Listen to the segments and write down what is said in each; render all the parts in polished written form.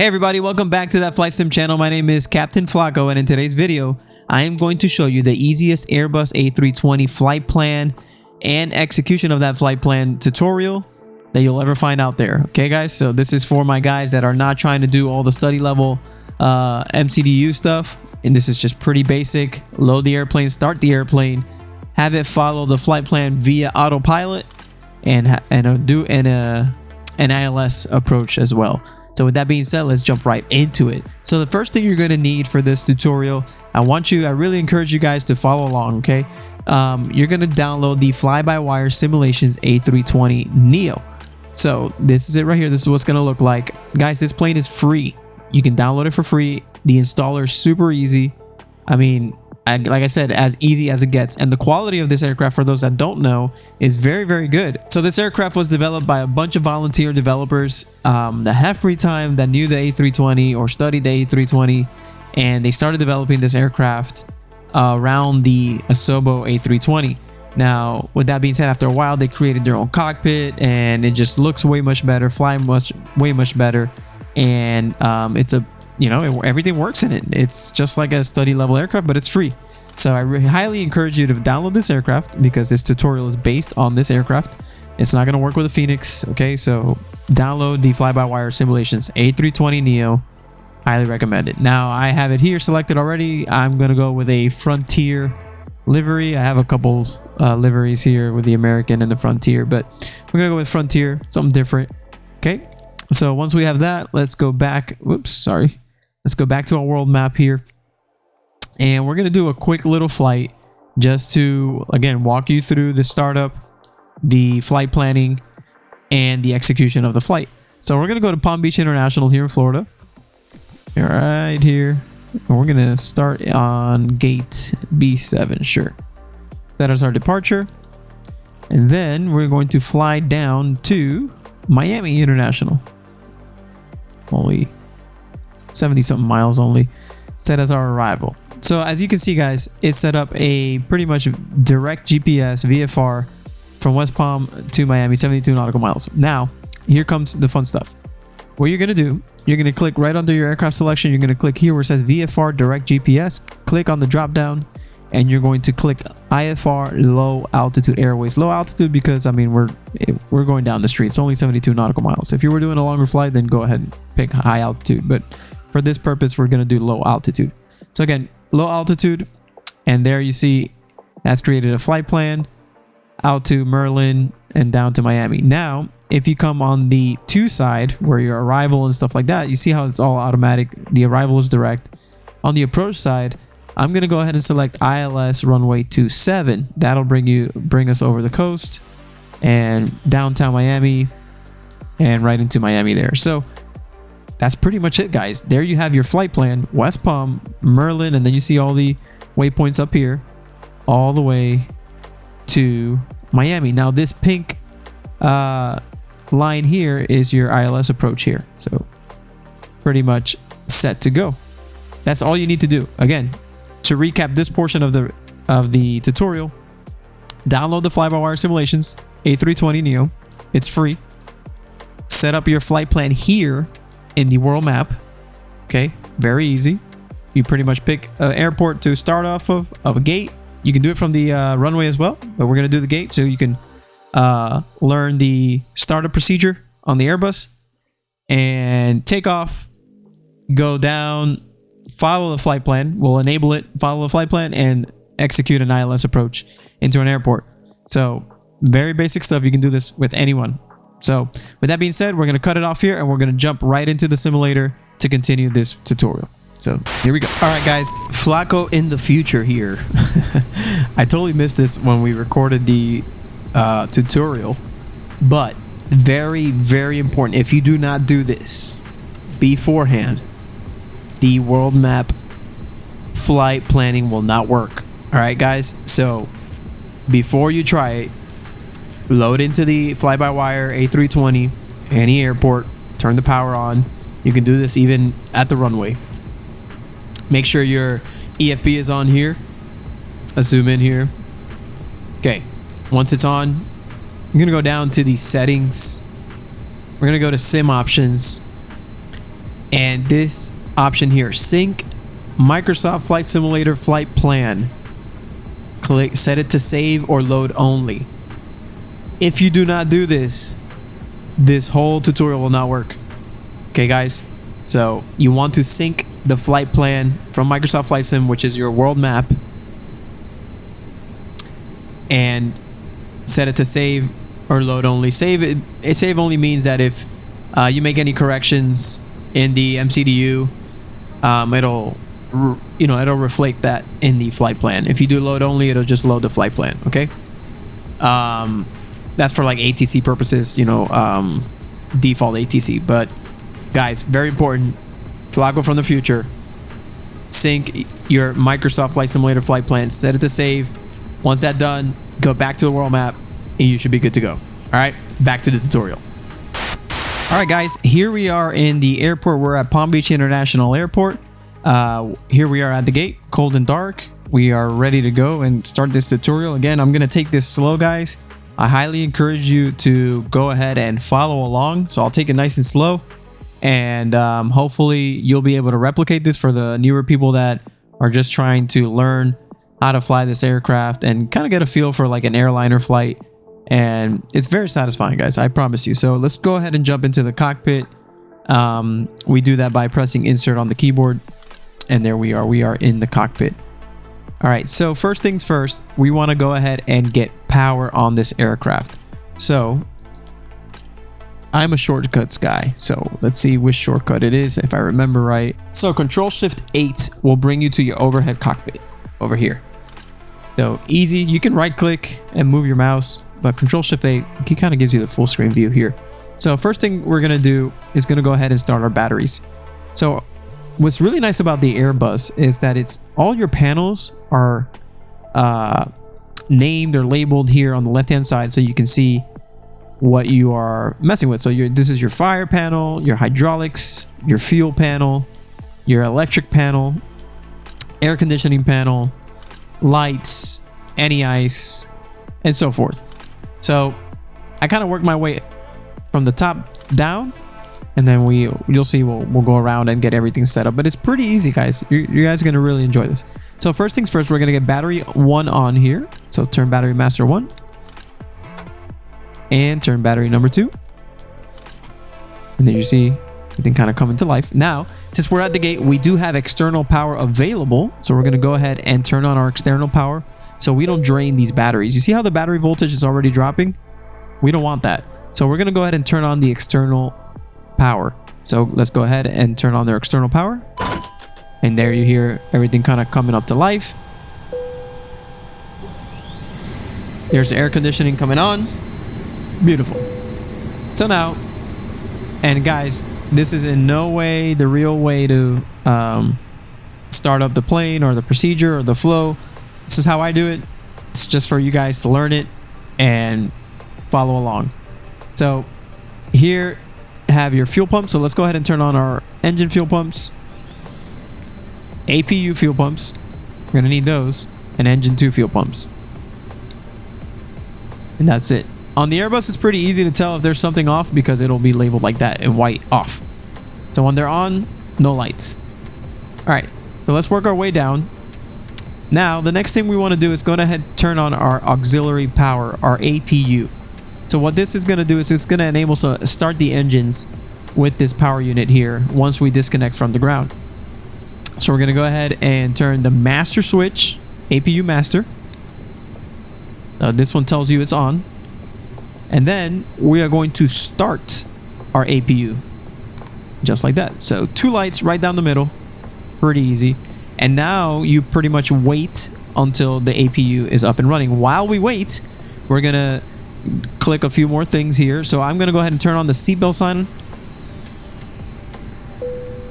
Hey everybody, welcome back to that Flight Sim channel. My name is Captain Flacco, and in today's video, I am going to show you the easiest Airbus A320 flight plan and execution of that flight plan tutorial that you'll ever find out there. Okay guys, so this is for my guys that are not trying to do all the study level MCDU stuff, and this is just pretty basic. Load the airplane, start the airplane, have it follow the flight plan via autopilot, and do an ILS approach as well. So with that being said, let's jump right into it. So the first thing you're going to need for this tutorial, I really encourage you guys to follow along, okay? You're going to download the Fly-by-Wire Simulations A320 Neo. So this is it right here. This is what's going to look like. Guys, this plane is free. You can download it for free. The installer is super easy. I mean, like I said, as easy as it gets. And the quality of this aircraft, for those that don't know, is very, very good. So this aircraft was developed by a bunch of volunteer developers that have free time, that knew the A320 or studied the A320, and they started developing this aircraft around the Asobo A320. Now, with that being said, after a while, they created their own cockpit, and it just looks way much better, way much better, and it's a everything works in it. It's just like a study level aircraft, but it's free. So I highly encourage you to download this aircraft because this tutorial is based on this aircraft. It's not going to work with a Phoenix. Okay, so download the Fly-by-Wire Simulations A320 Neo. Highly recommend it. Now I have it here selected already. I'm going to go with a Frontier livery. I have a couple liveries here with the American and the Frontier, but we're going to go with Frontier, something different. Okay, so once we have that, let's go back. Whoops, sorry. Let's go back to our world map here, and we're going to do a quick little flight just to, again, walk you through the startup, the flight planning, and the execution of the flight. So we're going to go to Palm Beach International here in Florida. Right here. And we're going to start on gate B7, sure. That is our departure. And then we're going to fly down to Miami International. Only 70 something miles only set as our arrival. So as you can see guys, it set up a pretty much direct GPS VFR from West Palm to Miami, 72 nautical miles. Now here comes the fun stuff. What you're going to do, you're going to click right under your aircraft selection. You're going to click here where it says VFR direct GPS, click on the drop down, and you're going to click IFR low altitude airways. Low altitude because I mean we're going down the street. It's only 72 nautical miles. If you were doing a longer flight, then go ahead and pick high altitude, but for this purpose, we're going to do low altitude. So again, low altitude, and there you see that's created a flight plan out to Merlin and down to Miami. Now, if you come on the to side where your arrival and stuff like that, you see how it's all automatic. The arrival is direct. On the approach side, I'm going to go ahead and select ILS runway 27. That'll bring us over the coast and downtown Miami and right into Miami there. So that's pretty much it, guys. There you have your flight plan. West Palm, Merlin, and then you see all the waypoints up here all the way to Miami. Now this pink line here is your ILS approach here. So pretty much set to go. That's all you need to do. Again, to recap this portion of the tutorial, download the Fly-by-Wire Simulations A320 Neo. It's free. Set up your flight plan here in the world map. Okay, very easy. You pretty much pick an airport to start off of a gate. You can do it from the runway as well, but we're going to do the gate so you can learn the startup procedure on the Airbus and take off, go down, follow the flight plan. We'll enable it, follow the flight plan, and execute an ILS approach into an airport. So very basic stuff. You can do this with anyone. So with that being said, we're going to cut it off here and we're going to jump right into the simulator to continue this tutorial. So here we go. All right, guys, Flacco in the future here. I totally missed this when we recorded the tutorial, but very, very important. If you do not do this beforehand, the world map flight planning will not work. All right, guys. So before you try it, load into the Fly-by-Wire A320, any airport, turn the power on. You can do this even at the runway. Make sure your EFB is on here. Let's zoom in here. Okay, once it's on, I'm going to go down to the settings. We're going to go to sim options. and this option here, sync Microsoft Flight Simulator flight plan. Click set it to save or load only. If you do not do this, this whole tutorial will not work. Okay guys, so you want to sync the flight plan from Microsoft Flight Sim, which is your world map, and set it to save or load only. Save only means that if you make any corrections in the MCDU, it'll reflect that in the flight plan. If you do load only, it'll just load the flight plan. Okay, that's for like ATC purposes, default ATC. But guys, very important, Flago from the future, sync your Microsoft Flight Simulator flight plan, set it to save. Once that's done, go back to the world map and you should be good to go. All right, back to the tutorial. All right guys, here we are in the airport. We're at Palm Beach International Airport. Here we are at the gate, cold and dark. We are ready to go and start this tutorial. Again, I'm gonna take this slow, guys. I highly encourage you to go ahead and follow along. So I'll take it nice and slow, and hopefully you'll be able to replicate this for the newer people that are just trying to learn how to fly this aircraft and kind of get a feel for like an airliner flight. And it's very satisfying, guys, I promise you. So let's go ahead and jump into the cockpit. We do that by pressing insert on the keyboard, and there we are in the cockpit. All right, so first things first, we want to go ahead and get power on this aircraft. So I'm a shortcuts guy, so let's see which shortcut it is, if I remember right. So Control-Shift-8 will bring you to your overhead cockpit over here. So easy, you can right click and move your mouse, but Control-Shift-8 kind of gives you the full screen view here. So first thing we're gonna do is gonna go ahead and start our batteries. So what's really nice about the Airbus is that it's all your panels are named or labeled here on the left hand side, so you can see what you are messing with. So this is your fire panel, your hydraulics, your fuel panel, your electric panel, air conditioning panel, lights, anti-ice, and so forth. So I kind of work my way from the top down, and then you'll see we'll go around and get everything set up. But it's pretty easy, guys. You guys are gonna really enjoy this. So first things first, we're gonna get battery 1 on here. So turn battery master 1 and turn battery number 2, and then you see everything kind of come into life. Now, since we're at the gate, we do have external power available, so we're gonna go ahead and turn on our external power so we don't drain these batteries. You see how the battery voltage is already dropping? We don't want that. So we're gonna go ahead and turn on the external power. So let's go ahead and turn on their external power, and there you hear everything kind of coming up to life. There's the air conditioning coming on. Beautiful. So now, and guys, this is in no way the real way to start up the plane or the procedure or the flow. This is how I do it. It's just for you guys to learn it and follow along. So here have your fuel pumps. So let's go ahead and turn on our engine fuel pumps, APU fuel pumps, we're gonna need those, and engine 2 fuel pumps, and that's it. On the Airbus, it's pretty easy to tell if there's something off because it'll be labeled like that in white, off. So when they're on, no lights. All right, so let's work our way down. Now the next thing we want to do is go ahead and turn on our auxiliary power, our APU. So what this is going to do is it's going to enable us to start the engines with this power unit here once we disconnect from the ground. So we're going to go ahead and turn the master switch, APU master. This one tells you it's on. And then we are going to start our APU just like that. So 2 lights right down the middle, pretty easy. And now you pretty much wait until the APU is up and running. While we wait, we're gonna click a few more things here. So I'm gonna go ahead and turn on the seatbelt sign.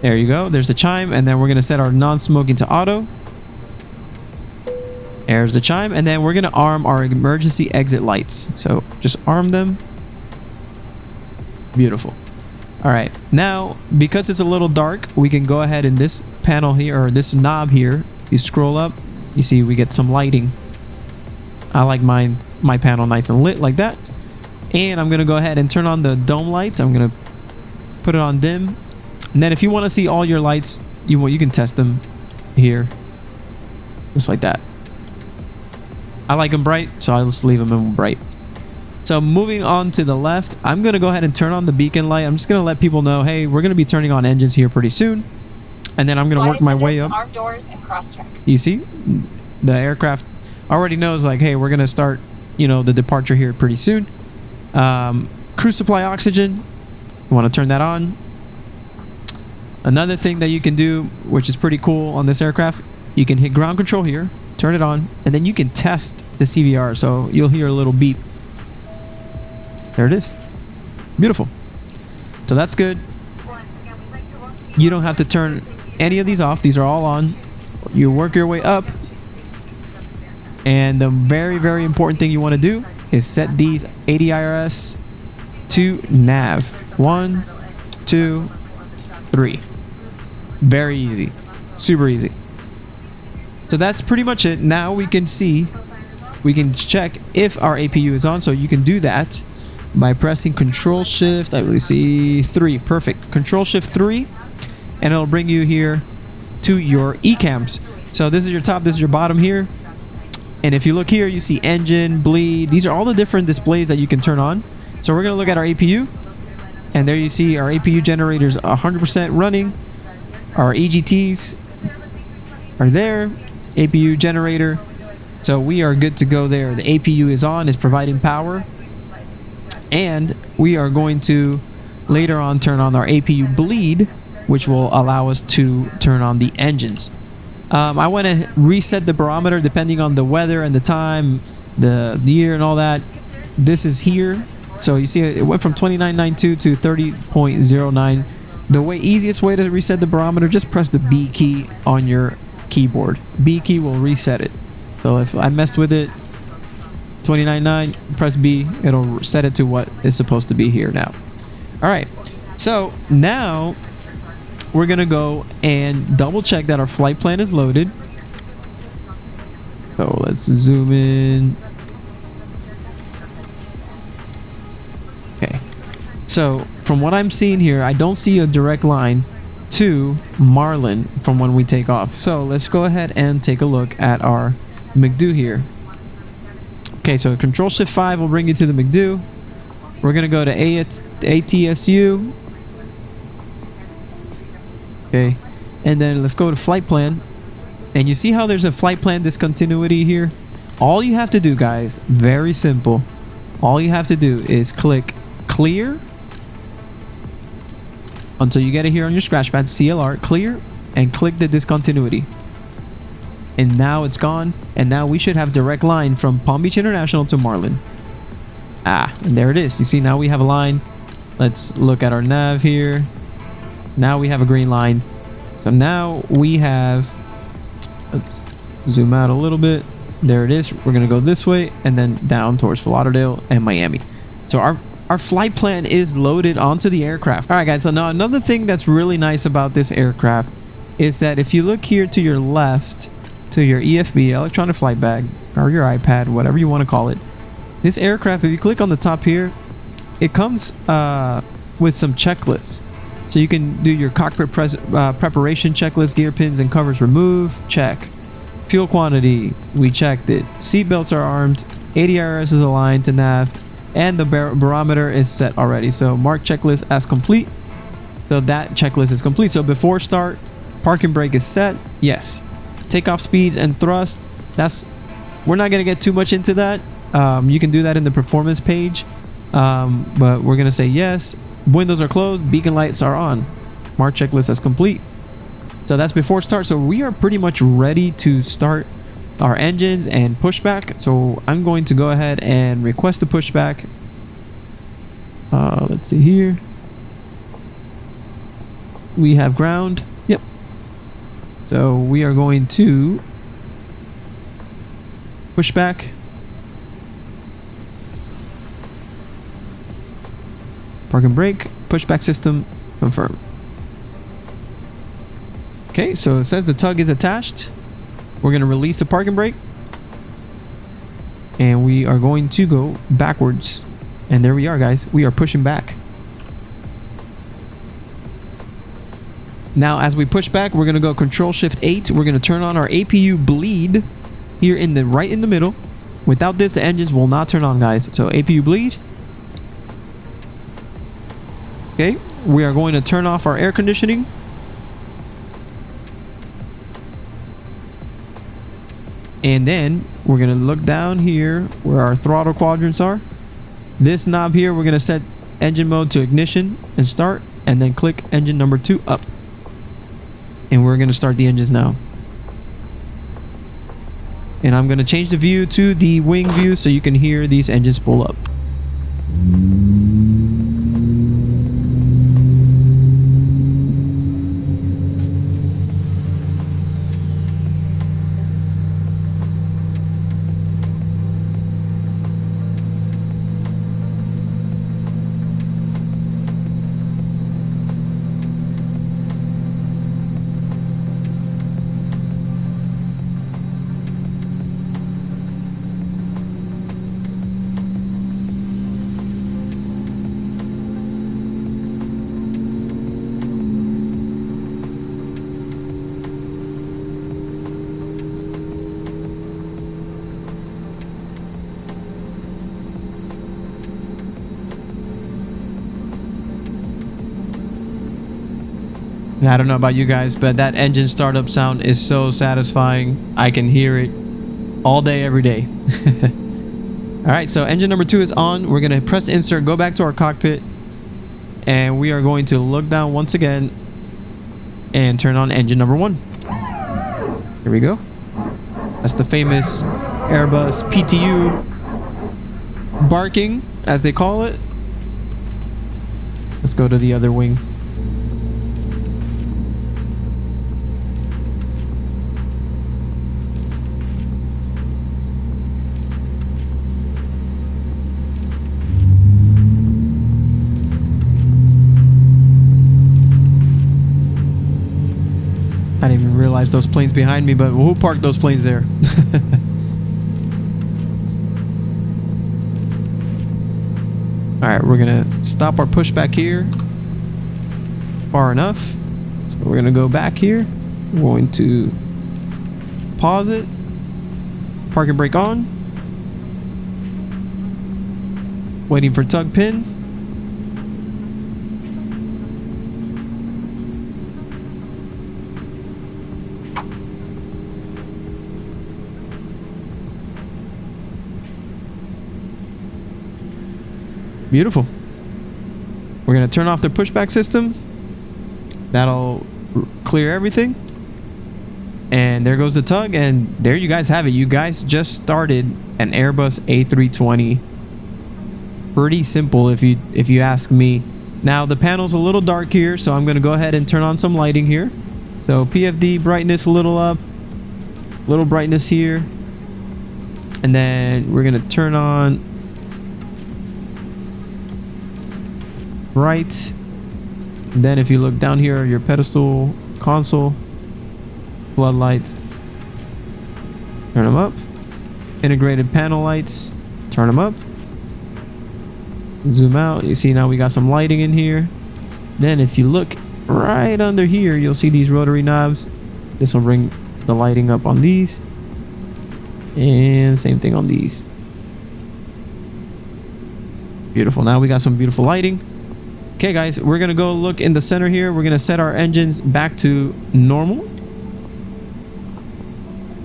There you go, there's the chime. And then we're gonna set our non-smoking to auto. There's the chime, and then we're gonna arm our emergency exit lights. So just arm them. Beautiful. All right, now because it's a little dark, we can go ahead in this panel here, or this knob here. You scroll up, you see we get some lighting. I like my panel nice and lit like that. And I'm gonna go ahead and turn on the dome light. I'm gonna put it on dim. And then if you want to see all your lights, you can test them here, just like that. I like them bright, so I'll just leave them in bright. So moving on to the left, I'm going to go ahead and turn on the beacon light. I'm just going to let people know, hey, we're going to be turning on engines here pretty soon. And then I'm going to work my way up. Arm doors and cross-check. You see, the aircraft already knows, like, hey, we're going to start, you know, the departure here pretty soon. Crew supply oxygen, you want to turn that on. Another thing that you can do, which is pretty cool on this aircraft, you can hit ground control here, turn it on, and then you can test the CVR. So you'll hear a little beep. There it is. Beautiful. So that's good. You don't have to turn any of these off. These are all on. You work your way up. And the very, very important thing you want to do is set these ADIRS to nav. 1, 2, 3. Very easy. Super easy. So that's pretty much it. Now we can see, we can check if our APU is on. So you can do that by pressing Control Shift, I really see 3. Perfect. Control Shift 3, and it'll bring you here to your ECAMs. So this is your top, this is your bottom here. And if you look here, you see engine, bleed. These are all the different displays that you can turn on. So we're going to look at our APU. And there you see our APU generators 100% running. Our EGTs are there. APU generator. So we are good to go there. The APU is on, it's providing power. And we are going to later on turn on our APU bleed, which will allow us to turn on the engines. I want to reset the barometer depending on the weather and the time, the year and all that. This is here. So you see it went from 29.92 to 30.09. The easiest way to reset the barometer, just press the B key on your keyboard. B key will reset it. So if I messed with it, 29.9, press B, it'll set it to what is supposed to be here now. All right, so now we're gonna go and double check that our flight plan is loaded. So let's zoom in. Okay, so from what I'm seeing here, I don't see a direct line to Marlin from when we take off. So let's go ahead and take a look at our McDo here. Okay, so Control Shift 5 will bring you to the McDo. We're gonna go to ATSU. Okay, and then let's go to flight plan. And you see how there's a flight plan discontinuity here? All you have to do, guys, very simple. All you have to do is click clear until you get it here on your scratch pad, CLR, clear, and click the discontinuity. And now it's gone, and now we should have direct line from Palm Beach International to Marlin. And there it is. You see, now we have a line. Let's look at our nav here. Now we have a green line. So now we have, let's zoom out a little bit. There it is. We're gonna go this way and then down towards Fort Lauderdale and Miami. So our flight plan is loaded onto the aircraft. All right, guys. So now another thing that's really nice about this aircraft is that if you look here to your left, to your EFB, electronic flight bag, or your iPad, whatever you want to call it, this aircraft, if you click on the top here, it comes with some checklists. So you can do your cockpit preparation checklist, gear pins and covers remove, check. Fuel quantity, we checked it. Seat belts are armed, ADIRS is aligned to nav, and the barometer is set already. So mark checklist as complete. So that checklist is complete. So before start, parking brake is set, yes. Takeoff speeds and thrust, we're not going to get too much into that. You can do that in the performance page, but we're going to say yes. Windows are closed, beacon lights are on, mark checklist as complete. So that's before start. So we are pretty much ready to start our engines and pushback. So I'm going to go ahead and request the pushback. Let's see here. We have ground. Yep. So we are going to push back. Park and brake, pushback system, confirm. Okay, so it says the tug is attached. We're going to release the park and brake. And we are going to go backwards. And there we are, guys. We are pushing back. Now, as we push back, we're going to go Control Shift 8. We're going to turn on our APU bleed here in the right in the middle. Without this, the engines will not turn on, guys. So APU bleed. Okay, we are going to turn off our air conditioning. And then we're going to look down here where our throttle quadrants are. This knob here, we're going to set engine mode to ignition and start, and then click engine number 2 up. And we're going to start the engines now. And I'm going to change the view to the wing view so you can hear these engines pull up. I don't know about you guys, but that engine startup sound is so satisfying. I can hear it all day, every day. All right, so engine number 2 is on. We're going to press insert, go back to our cockpit, and we are going to look down once again and turn on engine number 1. Here we go. That's the famous Airbus PTU barking, as they call it. Let's go to the other wing. I didn't even realize those planes behind me, but who parked those planes there? Alright, we're gonna stop our pushback here far enough. So we're gonna go back here. We're going to pause it. Parking brake on. Waiting for tug pin. Beautiful. We're going to turn off the pushback system. That'll clear everything. And there goes the tug, and there you guys have it. You guys just started an Airbus A320. Pretty simple if you ask me. Now the panel's a little dark here, so I'm going to go ahead and turn on some lighting here. So PFD brightness a little up, little brightness here. And then we're going to turn on bright. And then if you look down here, your pedestal, console, floodlights, turn them up. Integrated panel lights, turn them up. Zoom out, you see now we got some lighting in here. Then if you look right under here, you'll see these rotary knobs. This will bring the lighting up on these, and same thing on these. Beautiful. Now we got some beautiful lighting. Okay guys, we're gonna go look in the center here. We're gonna set our engines back to normal.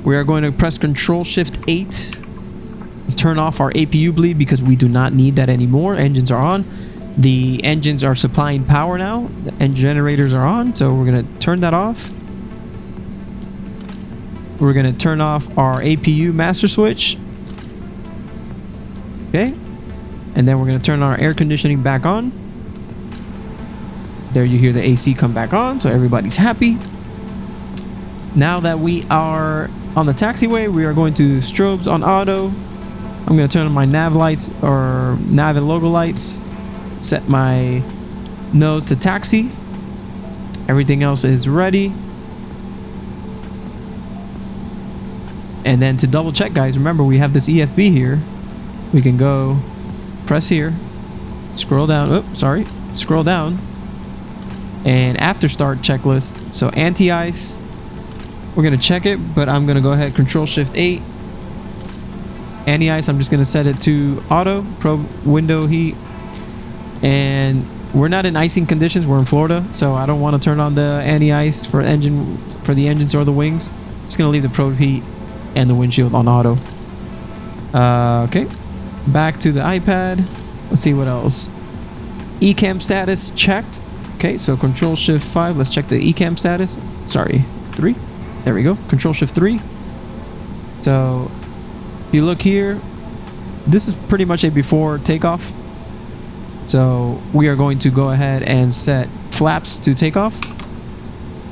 We are going to press Control Shift 8, turn off our APU bleed because we do not need that anymore. Engines are on. The engines are supplying power now, and generators are on, so we're gonna turn that off. We're gonna turn off our APU master switch. Okay, and then we're gonna turn our air conditioning back on. There you hear the AC come back on, so everybody's happy. Now that we are on the taxiway, we are going to strobes on auto. I'm going to turn on my nav lights, or nav and logo lights. Set my nose to taxi. Everything else is ready. And then to double check, guys, remember we have this EFB here. We can go press here, scroll down. Oh, sorry, scroll down. and after start checklist. So anti-ice, we're gonna check it, but I'm gonna go ahead Control-Shift-8. Anti-ice, I'm just gonna set it to auto, probe window heat, and we're not in icing conditions. We're in Florida, so I don't want to turn on the anti-ice for the engines or the wings. Just gonna leave the probe heat and the windshield on auto. Okay, back to the iPad. Let's see what else. ECAM status checked. Okay, so Control-Shift-5. Let's check the ECAM status. Sorry, 3. There we go. Control-Shift-3. So if you look here, this is pretty much a before takeoff. So we are going to go ahead and set flaps to takeoff.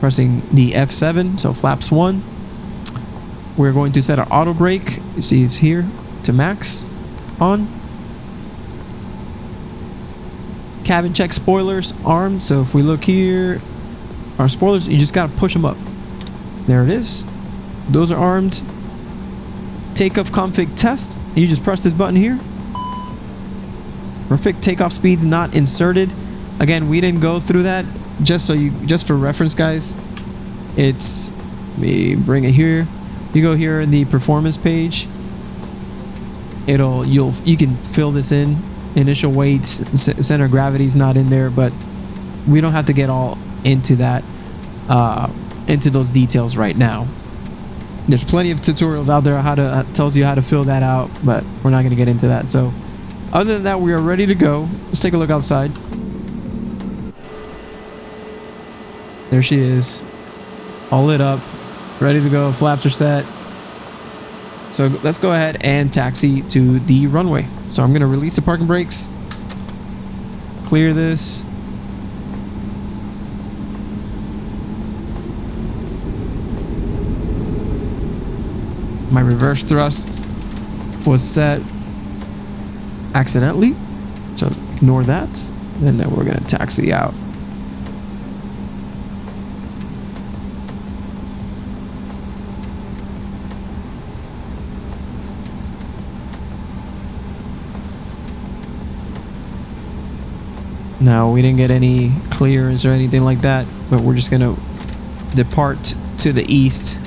Pressing the F7, so flaps 1. We're going to set our auto brake. You see it's here to max on. Cabin check spoilers armed. So if we look here, our spoilers, you just gotta push them up. There it is. Those are armed. Takeoff config test. You just press this button here. Perfect. Takeoff speeds not inserted. Again, we didn't go through that. Just for reference, guys. Let me bring it here. You go here in the performance page. You can fill this in. Initial weights, center of gravity is not in there, but we don't have to get all into that, into those details right now. There's plenty of tutorials out there tells you how to fill that out, but we're not going to get into that. So other than that, we are ready to go. Let's take a look outside. There she is, all lit up, ready to go. Flaps are set. So let's go ahead and taxi to the runway. So I'm going to release the parking brakes, clear this. My reverse thrust was set accidentally, so ignore that. And then we're going to taxi out. Now, we didn't get any clearance or anything like that, but we're just going to depart to the east.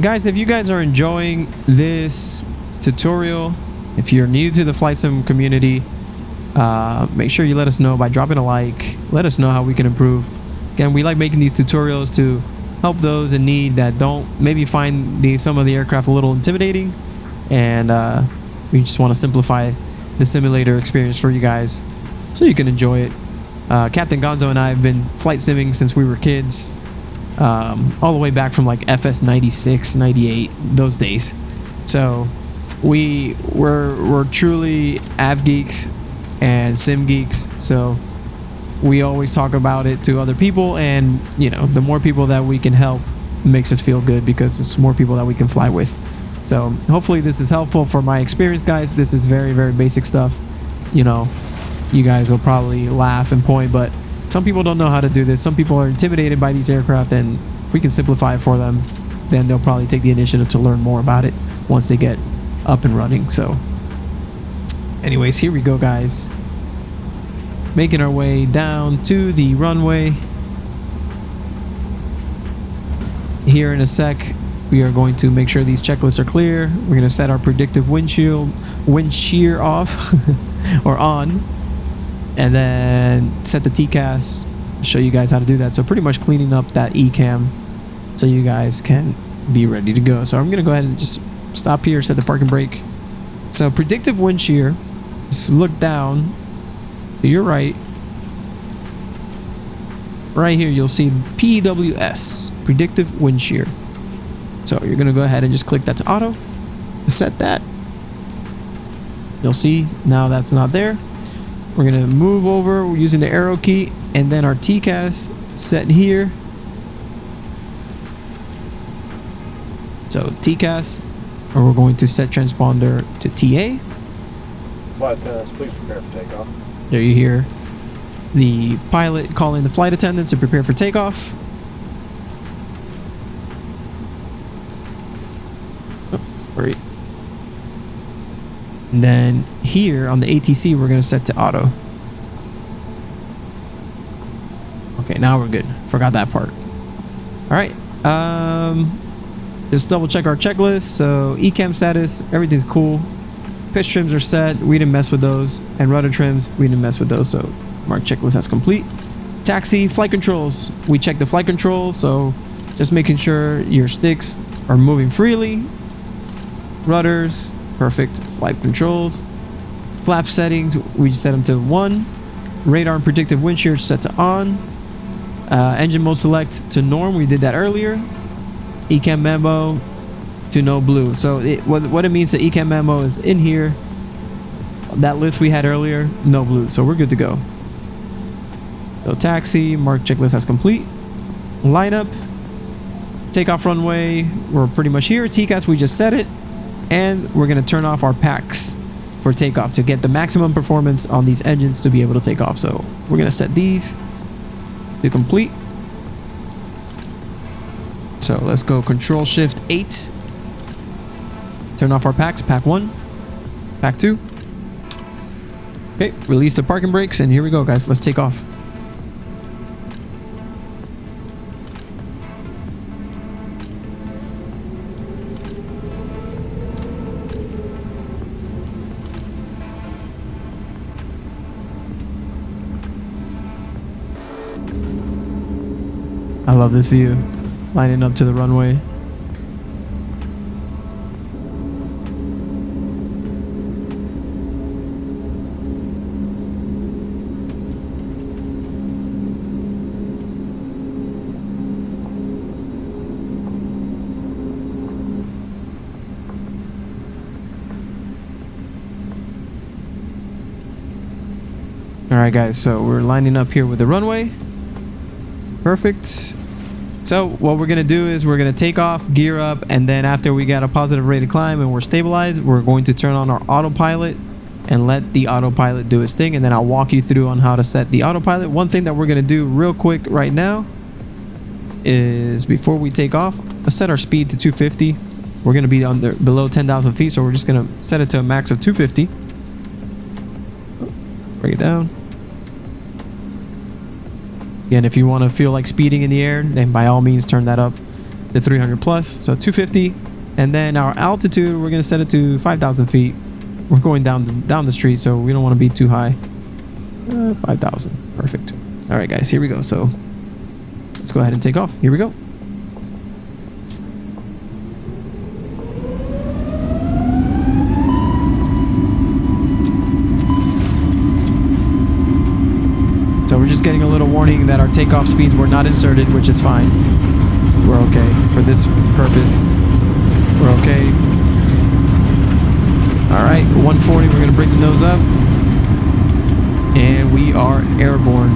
Guys, if you guys are enjoying this tutorial, if you're new to the flight sim community, make sure you let us know by dropping a like. Let us know how we can improve. Again, we like making these tutorials to help those in need that don't maybe find some of the aircraft a little intimidating, and we just want to simplify the simulator experience for you guys so you can enjoy it. Captain Gonzo and I have been flight simming since we were kids. All the way back from like FS 96, 98, those days. So we're truly av geeks and sim geeks. So we always talk about it to other people, and you know, the more people that we can help makes us feel good, because it's more people that we can fly with. So hopefully this is helpful for my experience, guys. This is very, very basic stuff. You know, you guys will probably laugh and point, but some people don't know how to do this. Some people are intimidated by these aircraft, and if we can simplify it for them, then they'll probably take the initiative to learn more about it once they get up and running. So anyways, here we go, guys. Making our way down to the runway. Here in a sec, we are going to make sure these checklists are clear. We're going to set our predictive wind shear off or on. And then set the TCAS, show you guys how to do that. So pretty much cleaning up that ECAM so you guys can be ready to go. So I'm going to go ahead and just stop here, set the parking brake. So predictive wind shear, just look down to your right. Right here, you'll see PWS, predictive wind shear. So you're going to go ahead and just click that to auto, set that. You'll see now that's not there. We're going to move over using the arrow key, and then our TCAS set here. So TCAS, and we're going to set transponder to TA. Flight attendants, please prepare for takeoff. There you hear the pilot calling the flight attendants to prepare for takeoff. Oh, sorry. And then here on the ATC, we're going to set to auto. Okay, now we're good. Forgot that part. All right. Just double check our checklist. So ECAM status, everything's cool. Pitch trims are set. We didn't mess with those. And rudder trims, we didn't mess with those. So mark checklist as complete. Taxi, flight controls. We checked the flight controls. So just making sure your sticks are moving freely. Rudders, perfect. Flight controls. Flap settings, we set them to 1. Radar and predictive wind shear set to on. Engine mode select to norm, we did that earlier. ECAM memo to no blue. So what it means, the ECAM memo is in here. That list we had earlier, no blue. So we're good to go. So taxi, mark checklist as complete. Lineup, takeoff runway, we're pretty much here. TCAS, we just set it. And we're going to turn off our packs for takeoff to get the maximum performance on these engines to be able to take off. So we're going to set these to complete. So let's go Control Shift 8. Turn off our packs. Pack 1, pack 2. Okay, release the parking brakes, and here we go, guys. Let's take off. I love this view, lining up to the runway. All right, guys, so we're lining up here with the runway. Perfect. So what we're gonna do is we're gonna take off, gear up, and then after we got a positive rate of climb and we're stabilized, we're going to turn on our autopilot and let the autopilot do its thing, and then I'll walk you through on how to set the autopilot. One thing that we're gonna do real quick right now is before we take off, let's set our speed to 250. We're gonna be below 10,000 feet, so we're just gonna set it to a max of 250. Bring it down. Again, if you want to feel like speeding in the air, then by all means turn that up to 300 plus. So 250, and then our altitude, we're going to set it to 5,000 feet. We're going down the street, so we don't want to be too high. 5,000, perfect. All right, guys, here we go. So let's go ahead and take off. Here we go. So we're just getting a little warning that our takeoff speeds were not inserted, which is fine. We're okay for this purpose. We're okay. All right, 140, we're gonna bring the nose up. And we are airborne.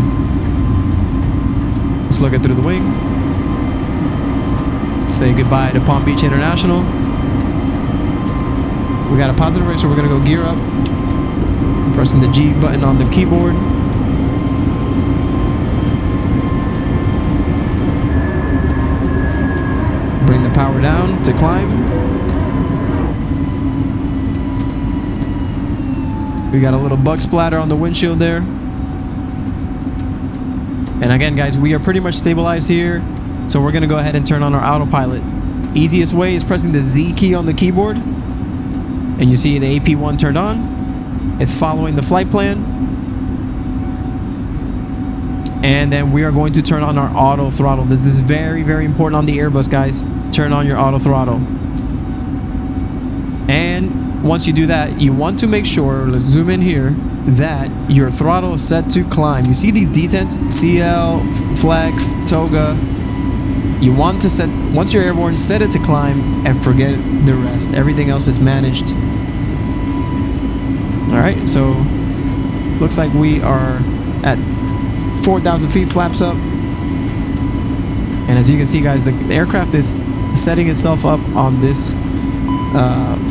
Let's look it through the wing. Say goodbye to Palm Beach International. We got a positive rate, so we're gonna go gear up. I'm pressing the G button on the keyboard. Bring the power down to climb. We got a little bug splatter on the windshield there. And again, guys, we are pretty much stabilized here. So we're gonna go ahead and turn on our autopilot. Easiest way is pressing the Z key on the keyboard. And you see the AP1 turned on. It's following the flight plan. And then we are going to turn on our auto throttle. This is very, very important on the Airbus, guys. Turn on your auto throttle. And once you do that, you want to make sure, let's zoom in here, that your throttle is set to climb. You see these detents, CL, flex, toga. You want to set, once you're airborne, set it to climb and forget the rest. Everything else is managed. All right, so looks like we are at 4,000 feet, flaps up. And as you can see, guys, the aircraft is setting itself up on this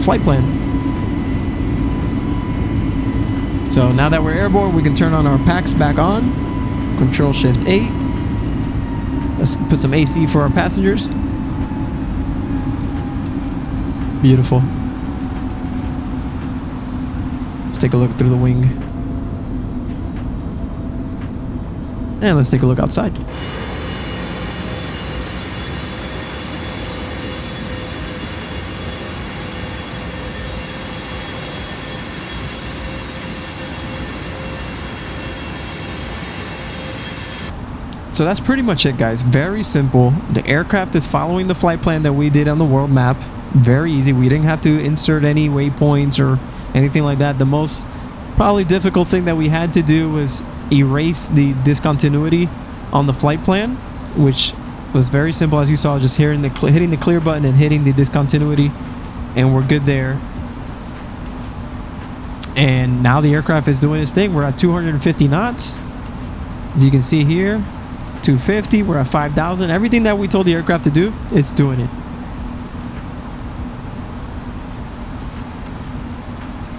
flight plan. So now that we're airborne, we can turn on our packs back on. Control Shift 8. Let's put some AC for our passengers. Beautiful. Let's take a look through the wing. And let's take a look outside. So that's pretty much it, guys. Very simple. The aircraft is following the flight plan that we did on the world map. Very easy. We didn't have to insert any waypoints or anything like that. The most probably difficult thing that we had to do was erase the discontinuity on the flight plan, which was very simple, as you saw, just hitting the clear button and hitting the discontinuity, and we're good there. And now the aircraft is doing its thing. We're at 250 knots, as you can see here. 250, we're at 5,000. Everything that we told the aircraft to do, it's doing it.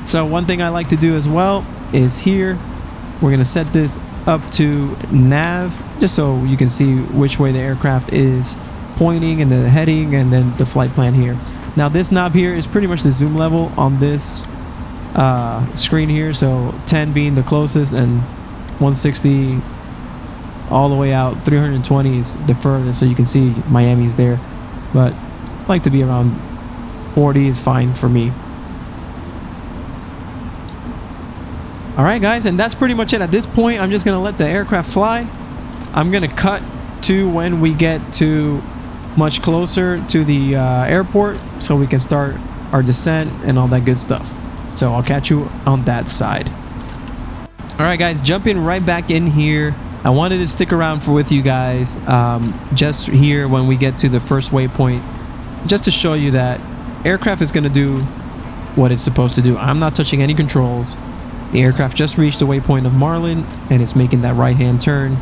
So one thing I like to do as well is here, we're going to set this up to nav, just so you can see which way the aircraft is pointing and the heading, and then the flight plan here. Now this knob here is pretty much the zoom level on this screen here, so 10 being the closest and 160 all the way out. 320 is the furthest, so you can see Miami's there, but I like to be around 40 is fine for me. Alright guys, and that's pretty much it. At this point, I'm just gonna let the aircraft fly. I'm gonna cut to when we get to much closer to the airport, so we can start our descent and all that good stuff. So I'll catch you on that side. Alright guys, jumping right back in here. I wanted to stick around with you guys just here when we get to the first waypoint, just to show you that aircraft is going to do what it's supposed to do. I'm not touching any controls. The aircraft just reached the waypoint of Marlin, and it's making that right hand turn,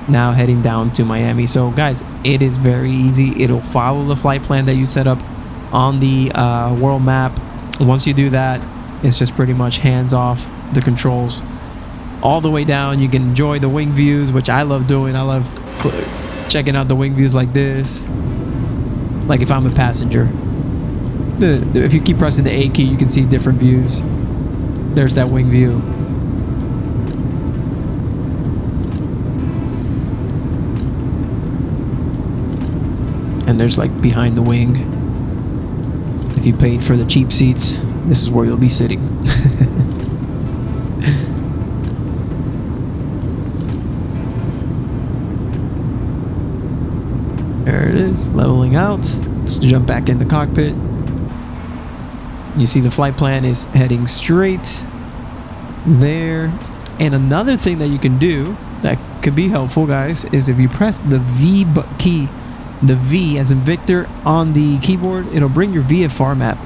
now heading down to Miami. So guys, it is very easy. It'll follow the flight plan that you set up on the world map. Once you do that, it's just pretty much hands off the controls all the way down. You can enjoy the wing views, which I love doing. I love checking out the wing views like this, like if I'm a passenger. If you keep pressing the A key, you can see different views. There's that wing view. And there's like behind the wing. If you paid for the cheap seats, this is where you'll be sitting. There it is, leveling out. Let's jump back in the cockpit. You see the flight plan is heading straight there. And another thing that you can do that could be helpful, guys, is if you press the V key, the V as in Victor on the keyboard, it'll bring your VFR map.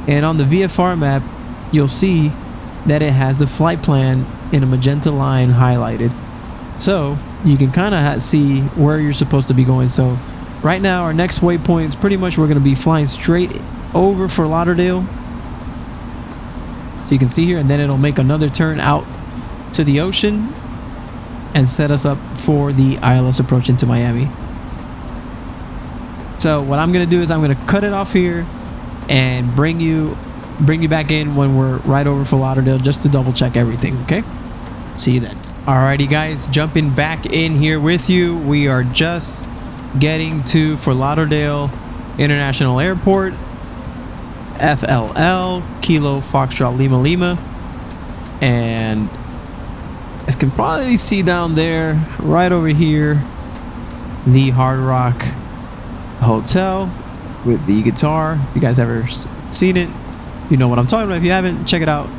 And on the VFR map, you'll see that it has the flight plan in a magenta line highlighted. So you can kind of see where you're supposed to be going. So right now, our next waypoint is pretty much we're going to be flying straight over Fort Lauderdale. So you can see here, and then it'll make another turn out to the ocean and set us up for the ILS approach into Miami. So what I'm going to do is I'm going to cut it off here and bring you back in when we're right over Fort Lauderdale, just to double check everything. Okay, see you then. Alrighty guys, jumping back in here with you. We are just getting to Fort Lauderdale International Airport. FLL, Kilo Foxtrot Lima Lima. And as you can probably see down there, right over here, the Hard Rock Hotel with the guitar. If you guys ever seen it, you know what I'm talking about. If you haven't, check it out.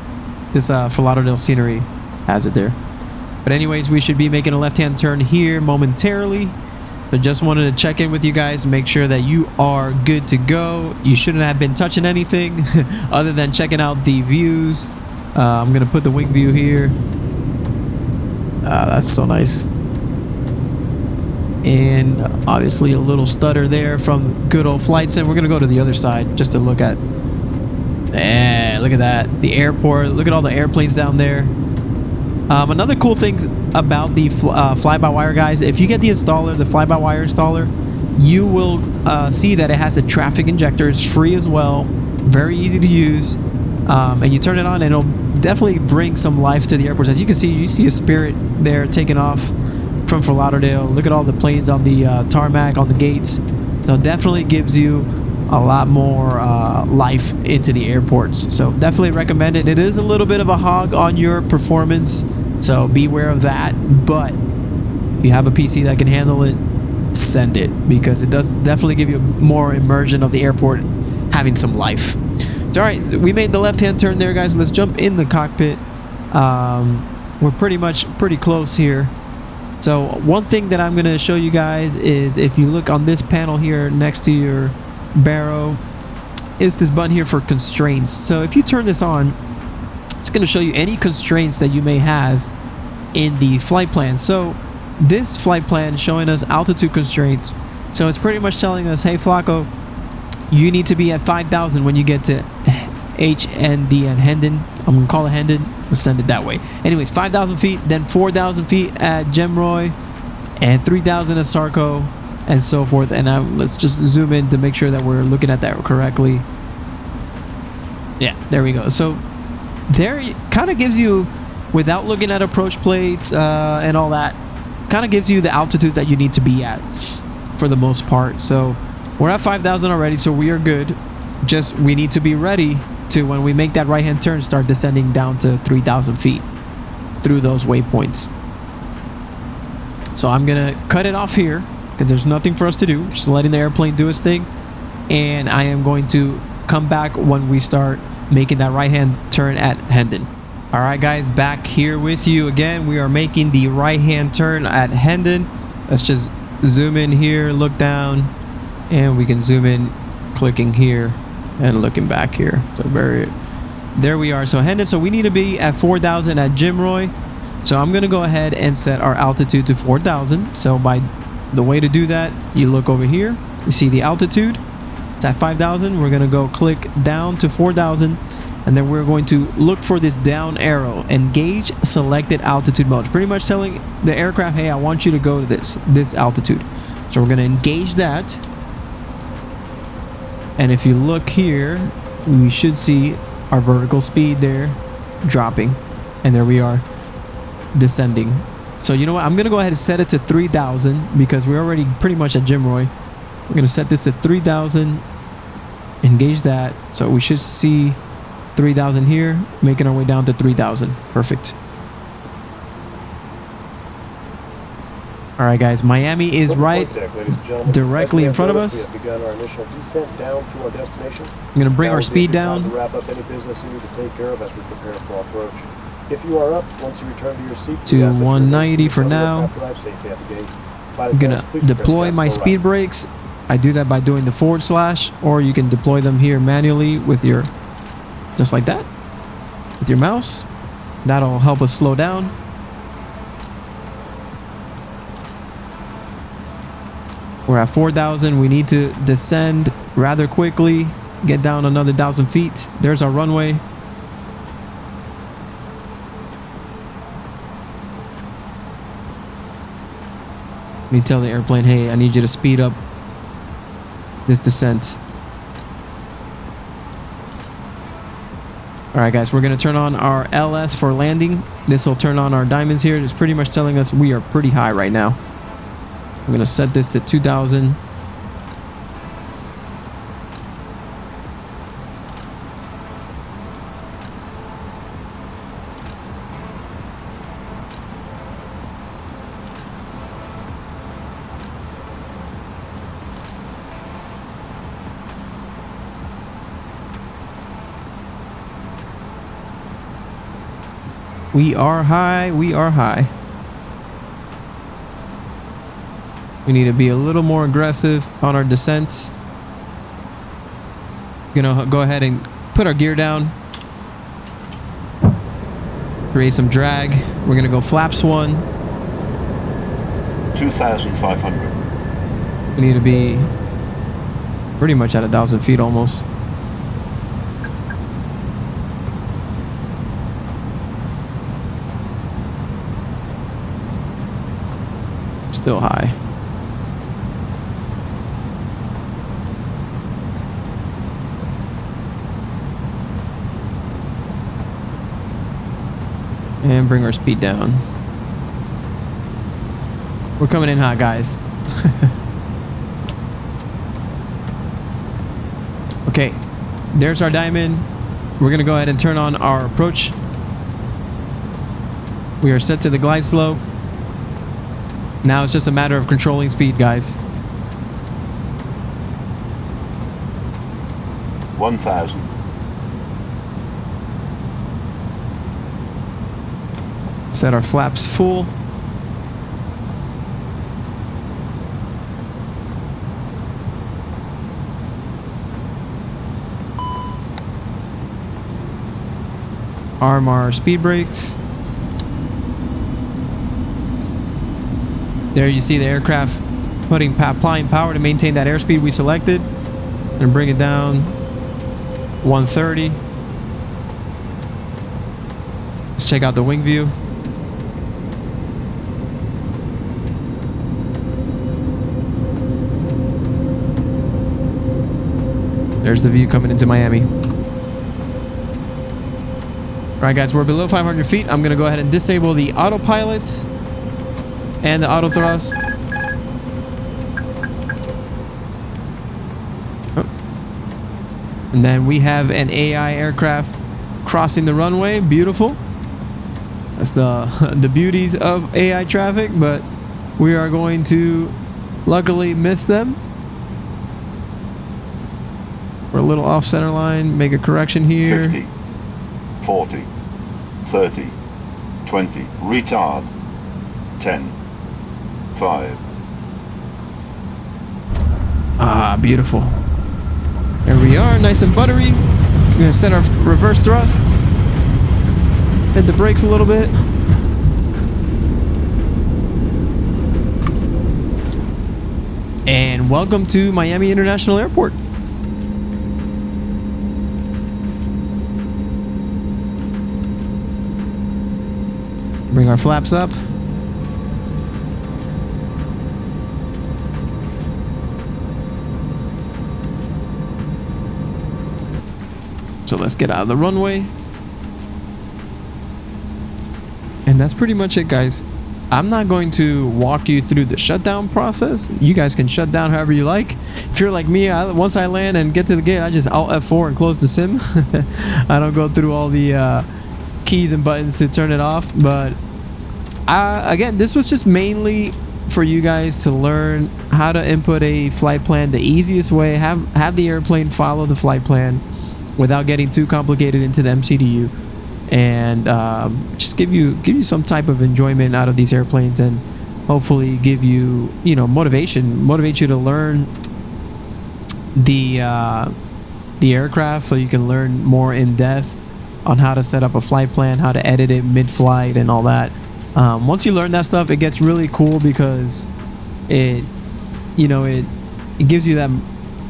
This Fort Lauderdale scenery has it there. But anyways, we should be making a left-hand turn here momentarily. So just wanted to check in with you guys, make sure that you are good to go. You shouldn't have been touching anything other than checking out the views. I'm going to put the wing view here. That's so nice. And obviously a little stutter there from good old flight sim. We're going to go to the other side just to look at. Yeah, look at that. The airport. Look at all the airplanes down there. Another cool thing about the fly-by-wire, guys, if you get the installer, the fly-by-wire installer, you will see that it has a traffic injector. It's free as well. Very easy to use. And you turn it on and it'll definitely bring some life to the airports. As you see a Spirit there taking off from Fort Lauderdale. Look at all the planes on the tarmac, on the gates. So it definitely gives you a lot more life into the airports. So definitely recommend it. It is a little bit of a hog on your performance, so beware of that. But if you have a PC that can handle it, send it, because it does definitely give you more immersion of the airport having some life. So all right, we made the left-hand turn there, guys. Let's jump in the cockpit. We're pretty close here. So one thing that I'm going to show you guys is, if you look on this panel here next to your barrow, is this button here for constraints. So if you turn this on, it's going to show you any constraints that you may have in the flight plan. So this flight plan is showing us altitude constraints. So it's pretty much telling us, hey Flacco, you need to be at 5,000 when you get to HND and Hendon. I'm going to call it Hendon. Let's send it that way. Anyways, 5,000 feet, then 4,000 feet at Gemroy, and 3,000 at Sarko, and so forth. And let's just zoom in to make sure that we're looking at that correctly. Yeah, there we go. So there it kind of gives you, without looking at approach plates and all that, kind of gives you the altitude that you need to be at for the most part. So we're at 5,000 already, so we are good. Just we need to be ready to, when we make that right hand turn, start descending down to 3,000 feet through those waypoints. So I'm gonna cut it off here because there's nothing for us to do, just letting the airplane do its thing, and I am going to come back when we start making that right hand turn at Hendon. All right guys, back here with you again. We are making the right hand turn at Hendon. Let's just zoom in here, look down, and we can zoom in, clicking here and looking back here. So there we are. So Hendon, so we need to be at 4,000 at Gemroy. So I'm gonna go ahead and set our altitude to 4,000. So by the way to do that, you look over here, you see the altitude, it's at 5,000. We're gonna go click down to 4,000, and then we're going to look for this down arrow, engage selected altitude mode. Pretty much telling the aircraft, hey, I want you to go to this altitude. So we're gonna engage that. And if you look here, we should see our vertical speed there dropping. And there we are, descending. So you know what? I'm going to go ahead and set it to 3,000 because we're already pretty much at Gemroy. We're going to set this to 3,000. Engage that. So we should see 3,000 here, making our way down to 3,000. Perfect. All right, guys, Miami is right directly in front of us. We have begun our initial descent down to our destination. I'm going to bring our speed down to wrap up any business you need to take care of as we prepare for our approach. If you are up, once you return to your seat, to 190 for now. I'm going to deploy my speed brakes. I do that by doing the /, or you can deploy them here manually with your, just like that, with your mouse. That'll help us slow down. We're at 4,000. We need to descend rather quickly, get down another 1,000 feet. There's our runway. Let me tell the airplane, hey, I need you to speed up this descent. All right, guys, we're going to turn on our LS for landing. This will turn on our diamonds here. It's pretty much telling us we are pretty high right now. I'm going to set this to 2,000. We are high. We are high. We need to be a little more aggressive on our descents. Gonna go ahead and put our gear down. Create some drag. We're gonna go flaps 1. 2,500. We need to be pretty much at 1,000 feet almost. Still high. And bring our speed down. We're coming in hot, guys. Okay, there's our diamond. We're gonna go ahead and turn on our approach. We are set to the glide slope. Now it's just a matter of controlling speed, guys. 1,000. Set our flaps full. Arm our speed brakes. There you see the aircraft applying power to maintain that airspeed we selected, and bring it down 130. Let's check out the wing view. There's the view coming into Miami. Alright guys, we're below 500 feet. I'm going to go ahead and disable the autopilots and the auto thrust. Oh. And then we have an AI aircraft crossing the runway. Beautiful. That's the beauties of AI traffic, but we are going to luckily miss them. We're a little off center line. Make a correction here. 50, 40, 30, 20, retard, 10, 5. Ah, beautiful. There we are, nice and buttery. We're gonna set our reverse thrust. Hit the brakes a little bit. And welcome to Miami International Airport. Bring our flaps up. So let's get out of the runway. And that's pretty much it, guys. I'm not going to walk you through the shutdown process. You guys can shut down however you like. If you're like me, once I land and get to the gate, I just Alt F4 and close the sim. I don't go through all the keys and buttons to turn it off. But again, this was just mainly for you guys to learn how to input a flight plan the easiest way. Have the airplane follow the flight plan without getting too complicated into the MCDU, and just give you some type of enjoyment out of these airplanes, and hopefully give you motivate you to learn the aircraft, so you can learn more in depth on how to set up a flight plan, how to edit it mid-flight, and all that. Once you learn that stuff, it gets really cool because it gives you that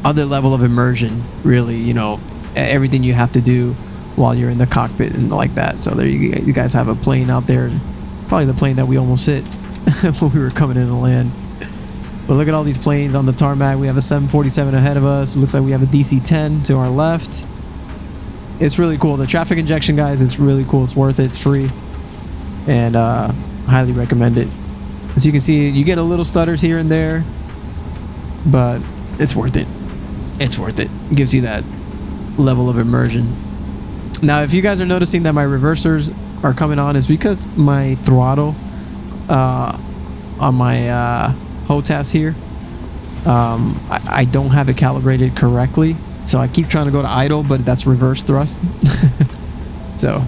other level of immersion, really, everything you have to do while you're in the cockpit and like that. So there you guys have a plane out there, probably the plane that we almost hit when we were coming in to land. But look at all these planes on the tarmac. We have a 747 ahead of us. It looks like we have a DC-10 to our left. It's really cool. The traffic injection, guys, it's really cool. It's worth it. It's free, and highly recommend it. As you can see, you get a little stutters here and there, but it's worth it. It's worth it. It gives you that level of immersion. Now, if you guys are noticing that my reversers are coming on, it's because my throttle on my HOTAS here, I don't have it calibrated correctly, so I keep trying to go to idle, but that's reverse thrust. So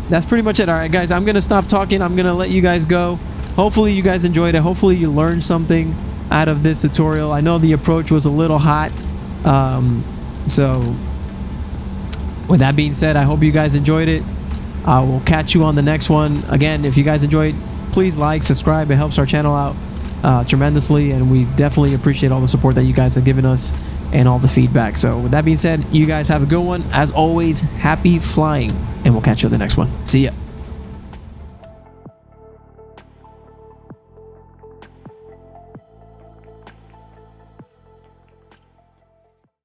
that's pretty much it. All right, guys, I'm gonna stop talking. I'm gonna let you guys go. Hopefully you guys enjoyed it. Hopefully you learned something out of this tutorial. I know the approach was a little hot, so with that being said, I hope you guys enjoyed it. I will catch you on the next one. Again, if you guys enjoyed, please like, subscribe. It helps our channel out tremendously, and we definitely appreciate all the support that you guys have given us and all the feedback. So with that being said, you guys have a good one. As always, happy flying, and we'll catch you on the next one. See ya.